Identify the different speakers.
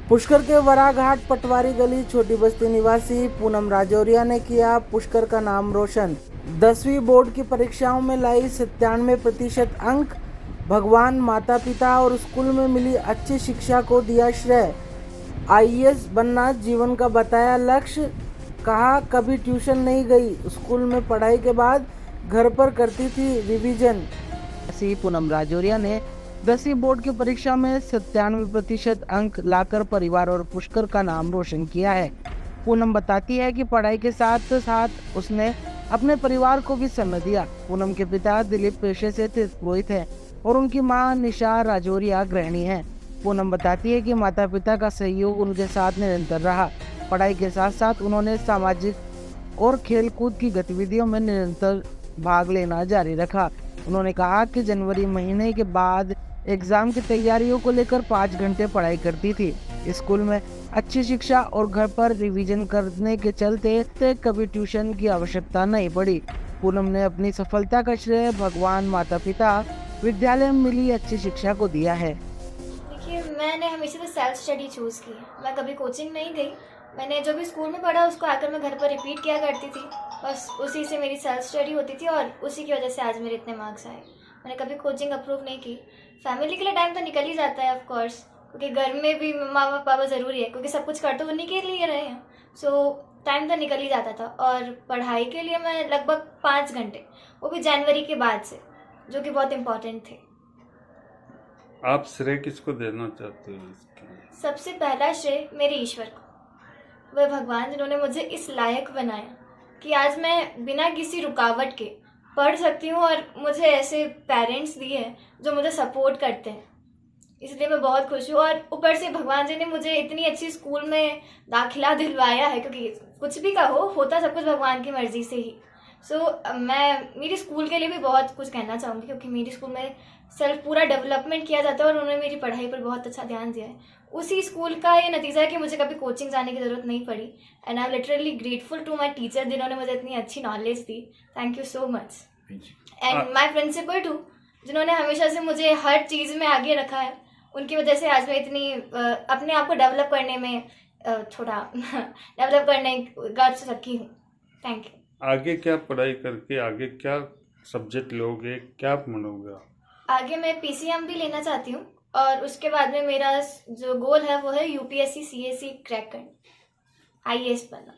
Speaker 1: पुष्कर के वराघाट पटवारी गली छोटी बस्ती निवासी पूनम राजौरिया ने किया पुष्कर का नाम रोशन। 10वीं बोर्ड की परीक्षाओं में लाई 97% अंक। भगवान, माता पिता और स्कूल में मिली अच्छी शिक्षा को दिया श्रेय। आईएएस बनना जीवन का बताया लक्ष्य। कहा कभी ट्यूशन नहीं गई, स्कूल में पढ़ाई के बाद घर पर करती थी रिवीजन। ऐसी पूनम राजौरिया ने 10वीं बोर्ड की परीक्षा में 97% अंक लाकर परिवार और पुष्कर का नाम रोशन किया है। पूनम बताती है कि पढ़ाई के साथ साथ उसने अपने परिवार को भी समय दिया। पूनम के पिता दिलीप पेशे से तीर्थ पुरोहित है और उनकी मां निशा राजौरिया गृहिणी है। पूनम बताती है कि माता पिता का सहयोग उनके साथ निरंतर रहा। पढ़ाई के साथ साथ उन्होंने सामाजिक और खेलकूद की गतिविधियों में निरंतर भाग लेना जारी रखा। उन्होंने कहा कि जनवरी महीने के बाद एग्जाम की तैयारियों को लेकर 5 घंटे पढ़ाई करती थी। स्कूल में अच्छी शिक्षा और घर पर रिवीजन करने के चलते कभी ट्यूशन की आवश्यकता नहीं पड़ी। पूनम ने अपनी सफलता का श्रेय भगवान, माता पिता, विद्यालय में मिली अच्छी शिक्षा को दिया है।
Speaker 2: देखिए, मैंने हमेशा से सेल्फ स्टडी चूज़ की। मैं कभी कोचिंग नहीं गई। मैंने जो भी स्कूल में पढ़ा उसको आकर मैं घर पर रिपीट किया करती थी। बस उसी से मेरी सेल्फ स्टडी होती थी और उसी की वजह से आज मेरे इतने मार्क्स आए। मैंने कभी कोचिंग अप्रूव नहीं की। फैमिली के लिए टाइम तो निकल ही जाता है ऑफ कोर्स, क्योंकि घर में भी माँ पापा ज़रूरी है, क्योंकि सब कुछ कर तो उन्हीं के लिए रहे हैं। सो टाइम तो निकल ही जाता था। और पढ़ाई के लिए मैं लगभग 5 घंटे, वो भी जनवरी के बाद से, जो कि बहुत इम्पोर्टेंट थे।
Speaker 3: आप श्रेय किसको देना चाहते हो इसके लिए?
Speaker 2: सबसे पहला श्रेय मेरे ईश्वर को, वह भगवान जिन्होंने मुझे इस लायक बनाया कि आज मैं बिना किसी रुकावट के पढ़ सकती हूँ, और मुझे ऐसे पेरेंट्स दिए हैं जो मुझे सपोर्ट करते हैं, इसलिए मैं बहुत खुश हूँ। और ऊपर से भगवान जी ने मुझे इतनी अच्छी स्कूल में दाखिला दिलवाया है, क्योंकि कुछ भी कहो होता सब कुछ भगवान की मर्जी से ही। मैं मेरी स्कूल के लिए भी बहुत कुछ कहना चाहूँगी, क्योंकि मेरी स्कूल में सेल्फ पूरा डेवलपमेंट किया जाता है और उन्होंने मेरी पढ़ाई पर बहुत अच्छा ध्यान दिया है। उसी स्कूल का ये नतीजा है कि मुझे कभी कोचिंग जाने की ज़रूरत नहीं पड़ी। And I am literally grateful to my teacher जिन्होंने मुझे इतनी अच्छी नॉलेज दी। Thank you so much. And my principal too, जिन्होंने हमेशा से मुझे हर चीज़ में आगे रखा है। उनकी वजह से आज मैं इतनी अपने आप को डेवलप करने में थोड़ा डेवलप करने कर सकी हूँ। Thank you.
Speaker 3: आगे क्या पढ़ाई करके आगे क्या सब्जेक्ट लोगे, क्या बनोगे आप?
Speaker 2: आगे मैं पीसीएम भी लेना चाहती हूँ, और उसके बाद में मेरा जो गोल है वो है यूपीएससी सीएससी क्रैक करना, आईएएस बनना।